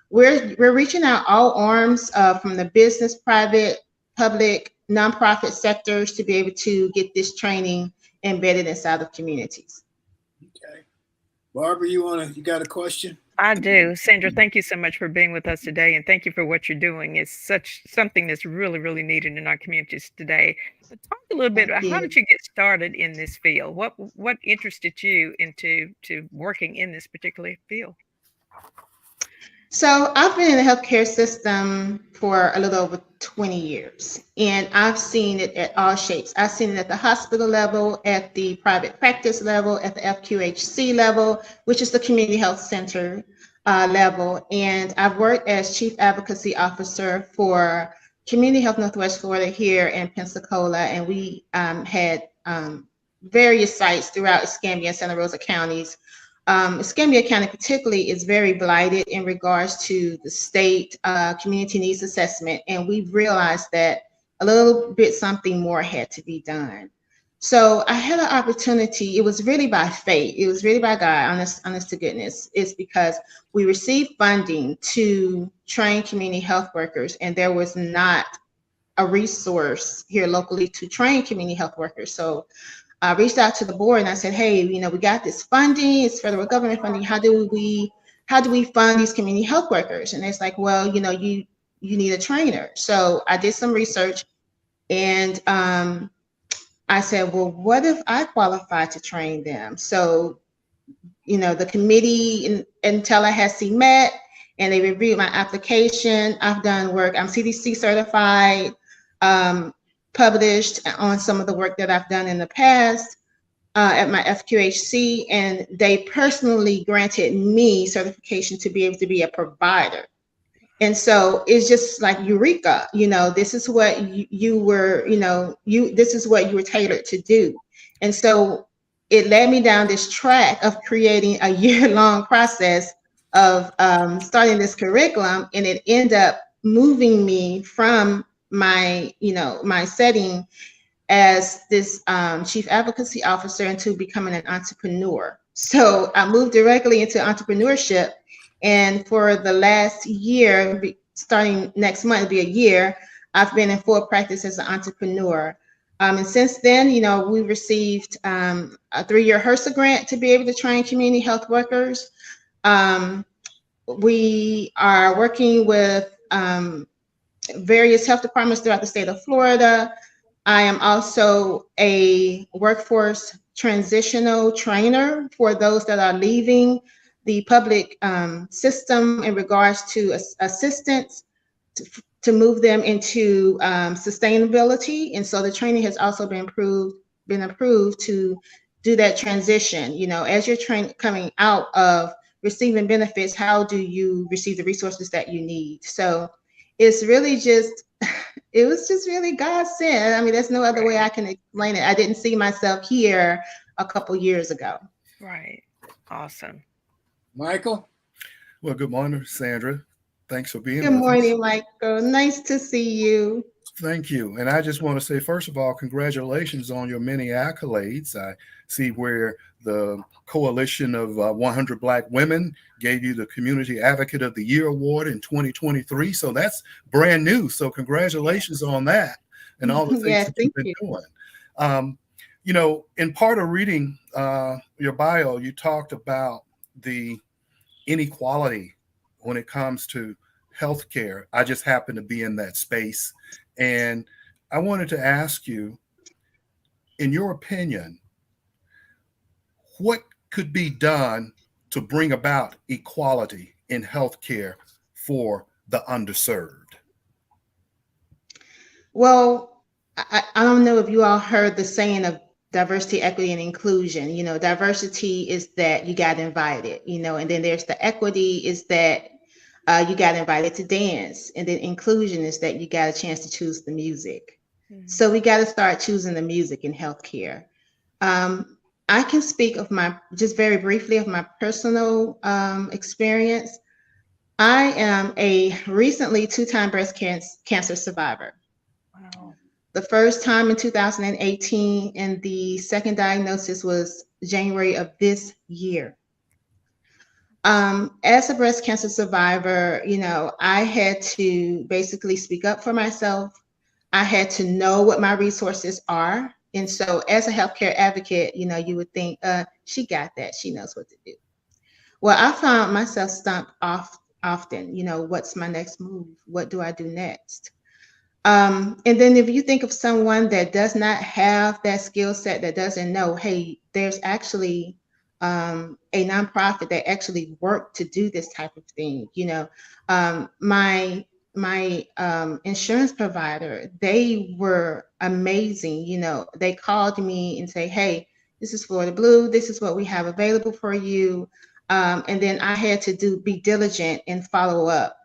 we're reaching out all arms from the business, private, public, nonprofit sectors to be able to get this training embedded inside of communities. Okay. Barbara, you got a question? I do. Sandra, thank you so much for being with us today, and thank you for what you're doing. It's something that's really, really needed in our communities today. But talk a little bit about how did you get started in this field? What interested you into working in this particular field? So I've been in the healthcare system for a little over 20 years, and I've seen it at all shapes. I've seen it at the hospital level, at the private practice level, at the FQHC level, which is the community health center level. And I've worked as chief advocacy officer for Community Health Northwest Florida here in Pensacola, and we had various sites throughout Escambia and Santa Rosa counties. Escambia County particularly is very blighted in regards to the state community needs assessment, and we've realized that a little bit something more had to be done. So I had an opportunity. It was really by fate. It was really by God, honest to goodness. It's because we received funding to train community health workers, and there was not a resource here locally to train community health workers. So I reached out to the board and I said, hey, we got this funding, it's federal government funding. How do we fund these community health workers? And it's like, well, you need a trainer. So I did some research, and I said, well, what if I qualify to train them? So, the committee in Tallahassee met, and they reviewed my application. I've done work. I'm CDC certified, published on some of the work that I've done in the past at my FQHC, and they personally granted me certification to be able to be a provider. And so it's just like eureka, this is what you were, this is what you were tailored to do. And so it led me down this track of creating a year-long process of starting this curriculum, and it ended up moving me from my setting as this chief advocacy officer into becoming an entrepreneur. So I moved directly into entrepreneurship, and for the last year, starting next month, it'll be a year, I've been in full practice as an entrepreneur. And since then, we received a 3-year HRSA grant to be able to train community health workers. We are working with various health departments throughout the state of Florida. I am also a workforce transitional trainer for those that are leaving the public system in regards to assistance to move them into sustainability. And so the training has also been approved to do that transition. As you're coming out of receiving benefits, how do you receive the resources that you need? So it's really it was just really God sent. I mean, there's no other way I can explain it. I didn't see myself here a couple years ago. Right. Awesome. Michael? Well, good morning, Sandra. Thanks for being with us. Good morning, Michael. Nice to see you. Thank you. And I just want to say, first of all, congratulations on your many accolades. I see where the Coalition of 100 Black Women gave you the Community Advocate of the Year Award in 2023. So that's brand new. So congratulations on that and all the things that you've been doing. In part of reading your bio, you talked about the inequality when it comes to healthcare. I just happen to be in that space. And I wanted to ask you, in your opinion, what could be done to bring about equality in healthcare for the underserved? Well, I don't know if you all heard the saying of diversity, equity, and inclusion. You know, diversity is that you got invited, you know, and then there's the equity is that you got invited to dance. And then inclusion is that you got a chance to choose the music. Mm-hmm. So we got to start choosing the music in healthcare. I can speak of just very briefly of my personal experience. I am a recently 2-time breast cancer survivor. Wow. The first time in 2018, and the second diagnosis was January of this year. As a breast cancer survivor, you know, I had to basically speak up for myself. I had to know what my resources are. And so as a healthcare advocate, you know, you would think, she got that. She knows what to do. Well, I found myself stumped often, you know, what's my next move? What do I do next? And then if you think of someone that does not have that skill set, that doesn't know, hey, there's actually a nonprofit that actually work to do this type of thing. You know, my insurance provider, they were amazing. You know, they called me and say, hey, this is Florida Blue. This is what we have available for you. And then I had to be diligent and follow up.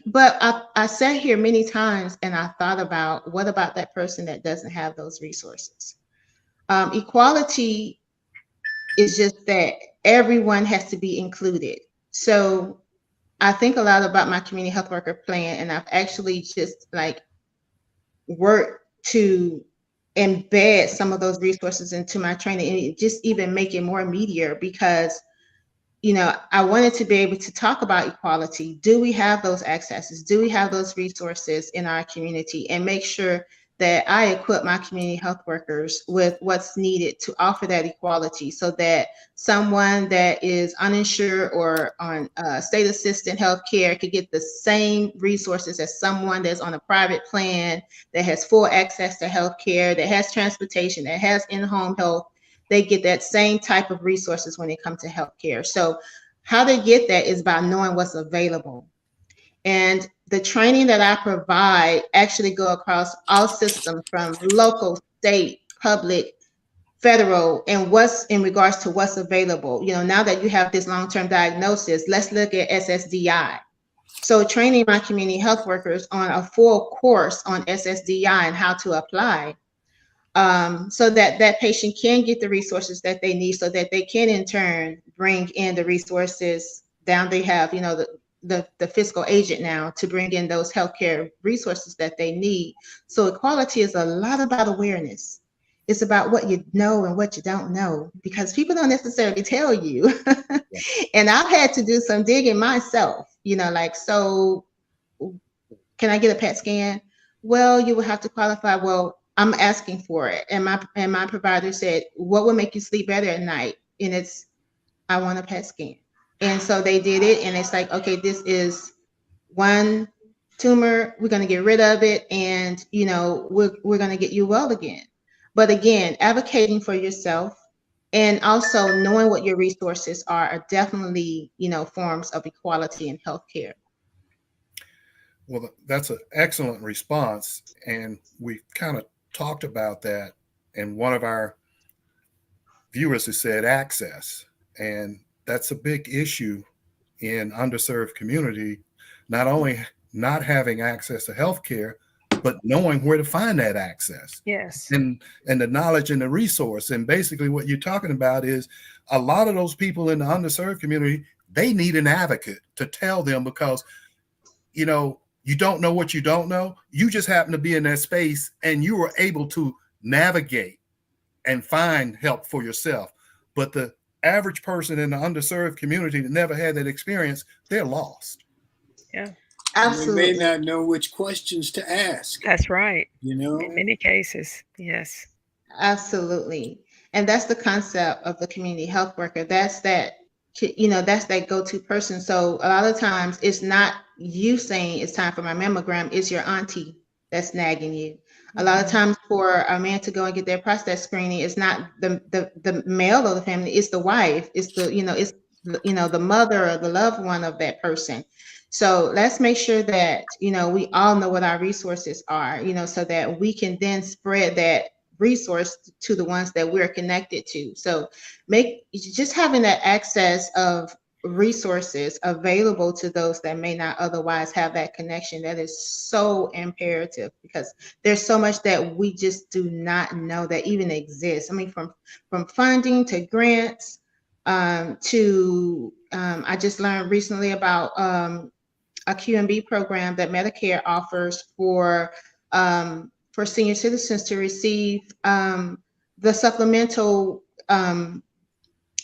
But I sat here many times and I thought about, what about that person that doesn't have those resources? Equality is just that everyone has to be included. So I think a lot about my community health worker plan, and I've actually just like worked to embed some of those resources into my training and just even make it more meatier, because you know, I wanted to be able to talk about equality. Do we have those accesses? Do we have those resources in our community? And make sure that I equip my community health workers with what's needed to offer that equality, so that someone that is uninsured or on state assisted health care could get the same resources as someone that's on a private plan, that has full access to health care, that has transportation, that has in-home health. They get that same type of resources when it comes to healthcare. So how they get that is by knowing what's available. And the training that I provide actually go across all systems, from local, state, public, federal, and what's in regards to what's available. You know, now that you have this long-term diagnosis, let's look at SSDI. So training my community health workers on a full course on SSDI and how to apply. So that that patient can get the resources that they need, so that they can in turn bring in the resources down. They have, you know, the fiscal agent now to bring in those healthcare resources that they need. So equality is a lot about awareness. It's about what you know and what you don't know, because people don't necessarily tell you. And I've had to do some digging myself, you know, like, so can I get a PET scan? Well, you will have to qualify. Well, I'm asking for it. And my provider said, what will make you sleep better at night? And it's, I want a PET scan. And so they did it. And it's like, okay, this is one tumor. We're going to get rid of it. And, you know, we're going to get you well again. But again, advocating for yourself and also knowing what your resources are definitely, you know, forms of equality in healthcare. Well, that's an excellent response. And we kind of talked about that. And one of our viewers has said access. And that's a big issue in underserved community, not only not having access to healthcare, but knowing where to find that access. Yes. And the knowledge and the resource. And basically what you're talking about is a lot of those people in the underserved community, they need an advocate to tell them, because, you know, you don't know what you don't know. You just happen to be in that space and you were able to navigate and find help for yourself. But the average person in the underserved community that never had that experience, they're lost. Yeah. Absolutely. And they may not know which questions to ask. That's right. You know, in many cases, yes. Absolutely. And that's the concept of the community health worker. That's that, you know, that's that go-to person. So a lot of times it's not you saying it's time for my mammogram, it's your auntie that's nagging you. A lot of times for a man to go and get their prostate screening, it's not the male of the family, it's the wife, it's the mother or the loved one of that person. So let's make sure that, we all know what our resources are, so that we can then spread that resource to the ones that we're connected to. So just having that access of resources available to those that may not otherwise have that connection, that is so imperative, because there's so much that we just do not know that even exists. I mean, from funding to grants, to I just learned recently about a QMB program that Medicare offers for senior citizens to receive the supplemental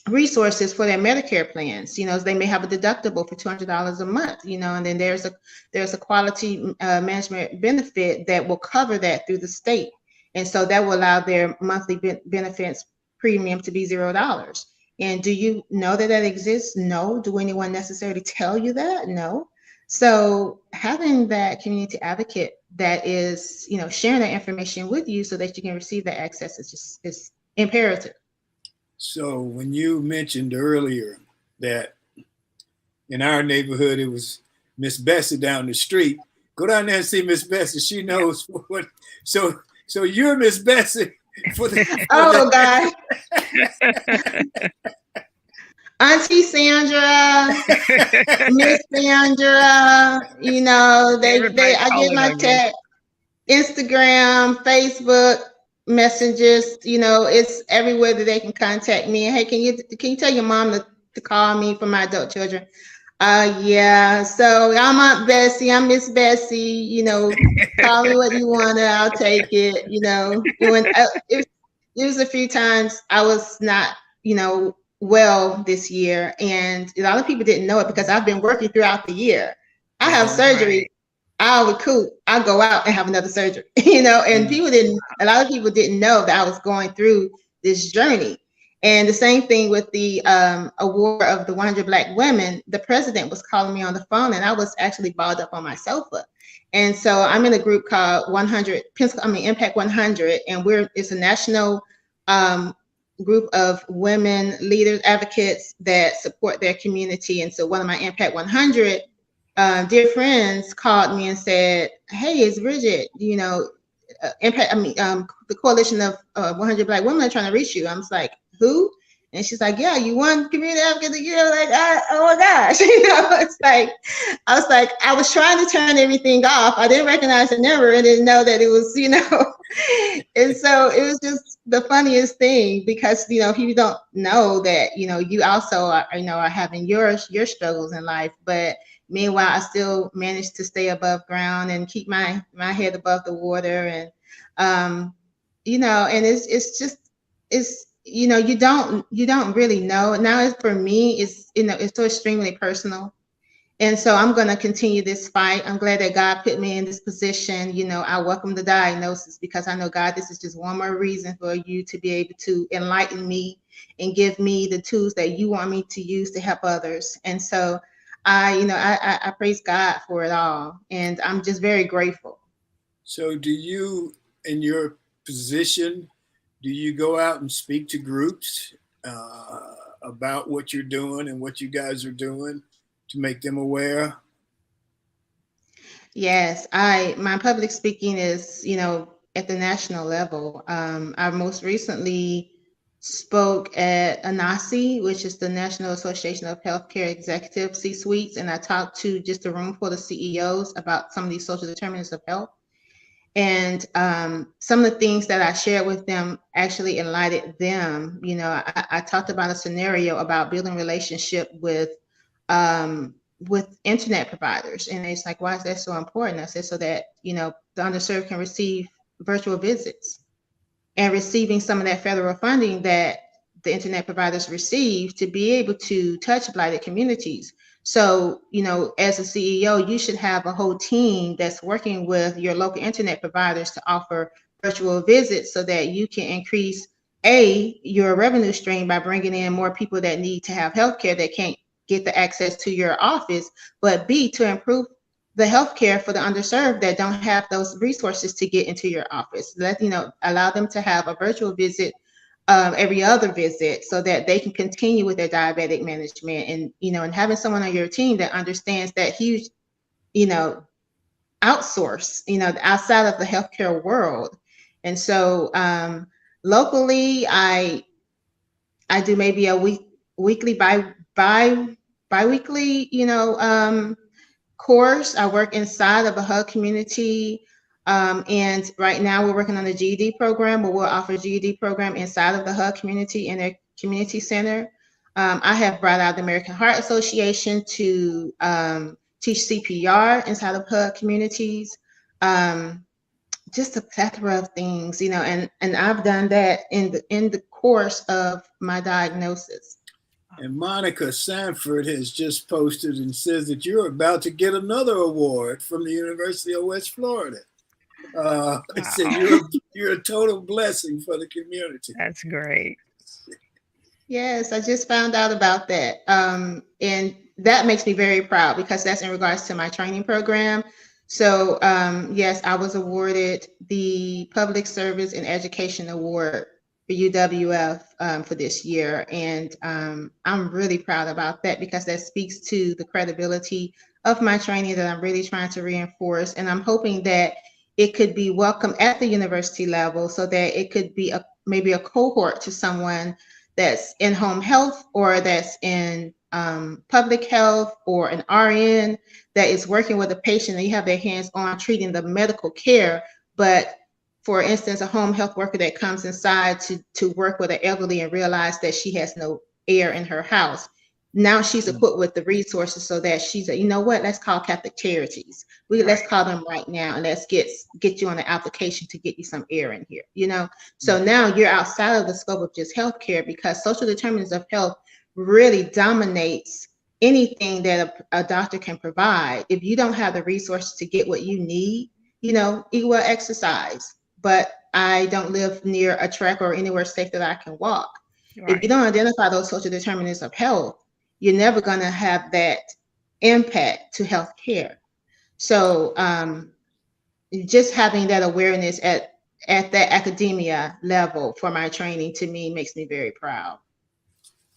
resources for their Medicare plans. They may have a deductible for $200 a month, and then there's a quality management benefit that will cover that through the state. And so that will allow their monthly benefits premium to be $0. And do you know that exists? No. Do anyone necessarily tell you that? No. So having that community advocate that is, sharing that information with you so that you can receive that access is imperative. So when you mentioned earlier that in our neighborhood, it was Miss Bessie down the street, go down there and see Miss Bessie. She knows what. So you're Miss Bessie for the. God. Auntie Sandra, Miss Sandra, I get my text, Instagram, Facebook messages, it's everywhere that they can contact me. Hey, can you tell your mom to call me for my adult children? Yeah. So I'm Aunt Bessie. I'm Miss Bessie. Call me what you want. I'll take it. It was a few times I was not, well this year, and a lot of people didn't know it because I've been working throughout the year. I have surgery. I'll recoup. I'll go out and have another surgery, and a lot of people didn't know that I was going through this journey. And the same thing with the award of the 100 Black women, the president was calling me on the phone, and I was actually balled up on my sofa. And so I'm in a group called Impact 100, and it's a national group of women leaders, advocates that support their community. And so one of my Impact 100 dear friends called me and said, "Hey, it's Bridget, the coalition of 100 Black women are trying to reach you." I was like, "Who?" And she's like, "Yeah, you won community advocate of the year." Like, oh my gosh, it's like, I was trying to turn everything off. I didn't recognize the number and didn't know that it was, and so it was just the funniest thing, because, people don't know that, you also are having your struggles in life, but meanwhile, I still managed to stay above ground and keep my head above the water. And, and you don't really know. Now, for me, it's so extremely personal. And so I'm going to continue this fight. I'm glad that God put me in this position. I welcome the diagnosis, because I know, God, this is just one more reason for you to be able to enlighten me and give me the tools that you want me to use to help others. And so I praise God for it all. And I'm just very grateful. So do you, in your position, do you go out and speak to groups about what you're doing and what you guys are doing to make them aware? Yes, my public speaking is, at the national level. I most recently spoke at ANASI, which is the National Association of Healthcare Executive C-suites, and I talked to just a room full of CEOs about some of these social determinants of health. And some of the things that I shared with them actually enlightened them. I talked about a scenario about building relationship with internet providers, and it's like, why is that so important? I said, so that the underserved can receive virtual visits, and receiving some of that federal funding that the internet providers receive to be able to touch blighted communities. So, as a CEO, you should have a whole team that's working with your local internet providers to offer virtual visits so that you can increase your revenue stream by bringing in more people that need to have healthcare that can't get the access to your office, but B, to improve the healthcare for the underserved that don't have those resources to get into your office. Allow them to have a virtual visit every other visit so that they can continue with their diabetic management. And having someone on your team that understands that huge, outsource, outside of the healthcare world. And so locally, I do maybe a weekly bi-weekly, course. I work inside of a hub community. And right now we're working on the GED program, where we'll offer GED program inside of the hub community in their community center. I have brought out the American Heart Association to teach CPR inside of hub communities. Just a plethora of things, and I've done that in the course of my diagnosis. And Monica Sanford has just posted and says that you're about to get another award from the University of West Florida. It said you're a total blessing for the community. That's great. Yes, I just found out about that. And that makes me very proud because that's in regards to my training program. So yes, I was awarded the Public Service and Education Award for UWF for this year. And I'm really proud about that because that speaks to the credibility of my training that I'm really trying to reinforce. And I'm hoping that it could be welcome at the university level so that it could be maybe a cohort to someone that's in home health or that's in public health or an RN that is working with a patient and you have their hands on treating the medical care. But for instance, a home health worker that comes inside to work with an elderly and realize that she has no air in her house. Now she's equipped with the resources so that she's like, you know what, let's call Catholic Charities. Let's call them right now and let's get you on the application to get you some air in here, So now you're outside of the scope of just healthcare because social determinants of health really dominates anything that a doctor can provide. If you don't have the resources to get what you need, eat well, exercise. But I don't live near a track or anywhere safe that I can walk. Right. If you don't identify those social determinants of health, you're never going to have that impact to healthcare. So just having that awareness at that academia level for my training, to me, makes me very proud.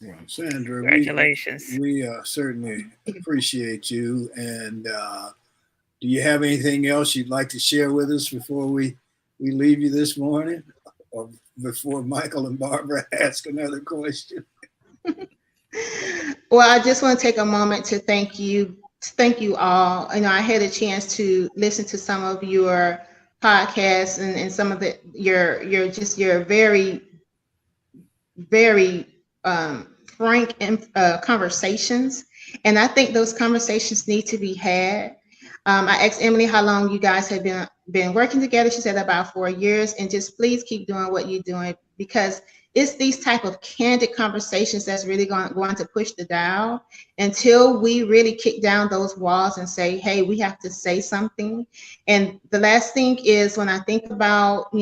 Well, Sandra, congratulations. We certainly appreciate you. And do you have anything else you'd like to share with us before we leave you this morning, or before Michael and Barbara ask another question? Well, I just want to take a moment to thank you all. I had a chance to listen to some of your podcasts and some of your very, very frank conversations. And I think those conversations need to be had. I asked Emily how long you guys had been working together. She said about 4 years, and just please keep doing what you're doing because it's these type of candid conversations that's really going to push the dial until we really kick down those walls and say, hey, we have to say something. And the last thing is when I think about,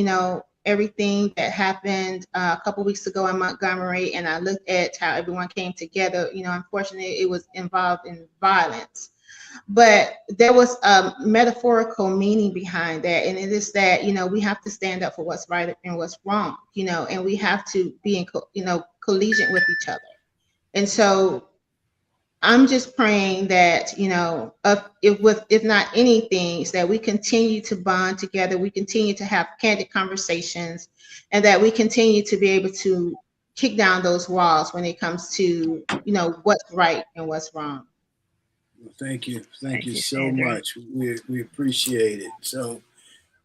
everything that happened a couple weeks ago in Montgomery, and I looked at how everyone came together, unfortunately it was involved in violence. But there was a metaphorical meaning behind that. And it is that, we have to stand up for what's right and what's wrong, and we have to be in, collegiate with each other. And so I'm just praying that, if not anything, is that we continue to bond together. We continue to have candid conversations and that we continue to be able to kick down those walls when it comes to, what's right and what's wrong. Thank you. Thank you so Sandra. Much. We appreciate it. So,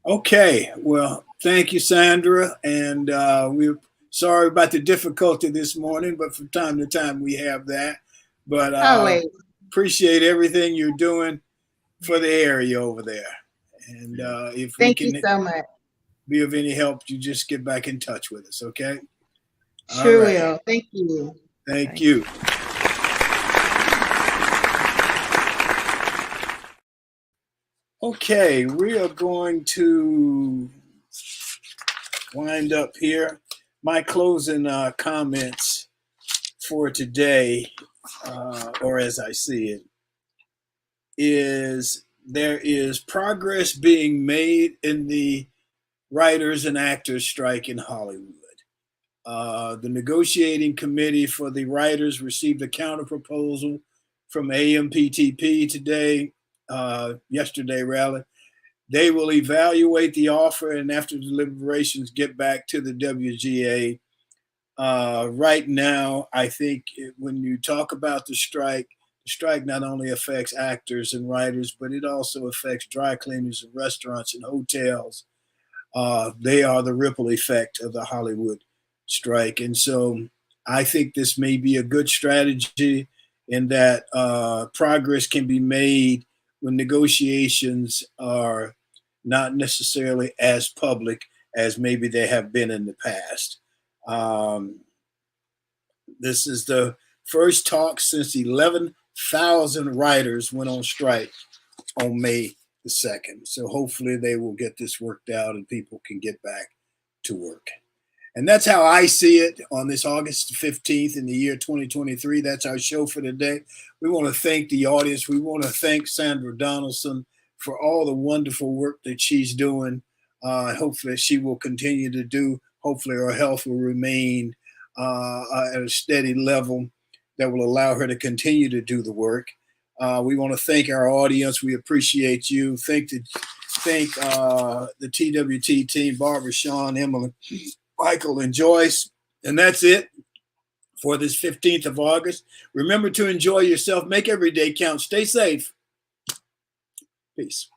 okay. Well, thank you, Sandra. And we're sorry about the difficulty this morning, but from time to time we have that. But appreciate everything you're doing for the area over there. And if thank you so much. Be of any help, you just get back in touch with us, okay? Sure will. Thank you. Thank you. Okay, we are going to wind up here. My closing comments for today, or as I see it, is there is progress being made in the writers and actors strike in Hollywood. The negotiating committee for the writers received a counterproposal from AMPTP today, yesterday rather. They will evaluate the offer and after deliberations get back to the WGA. Right now, I think when you talk about the strike not only affects actors and writers, but it also affects dry cleaners and restaurants and hotels. They are the ripple effect of the Hollywood strike. And so I think this may be a good strategy in that progress can be made when negotiations are not necessarily as public as maybe they have been in the past. This is the first talk since 11,000 writers went on strike on May the 2nd. So hopefully they will get this worked out and people can get back to work. And that's how I see it on this August 15th in the year 2023. That's our show for today. We want to thank the audience. We want to thank Sandra Donaldson for all the wonderful work that she's doing. Hopefully she will continue to do. Hopefully her health will remain at a steady level that will allow her to continue to do the work. We want to thank our audience. We appreciate you. Thank the TWT team, Barbara, Sean, Emily, Michael, and Joyce. And that's it for this 15th of August. Remember to enjoy yourself. Make every day count. Stay safe. Peace.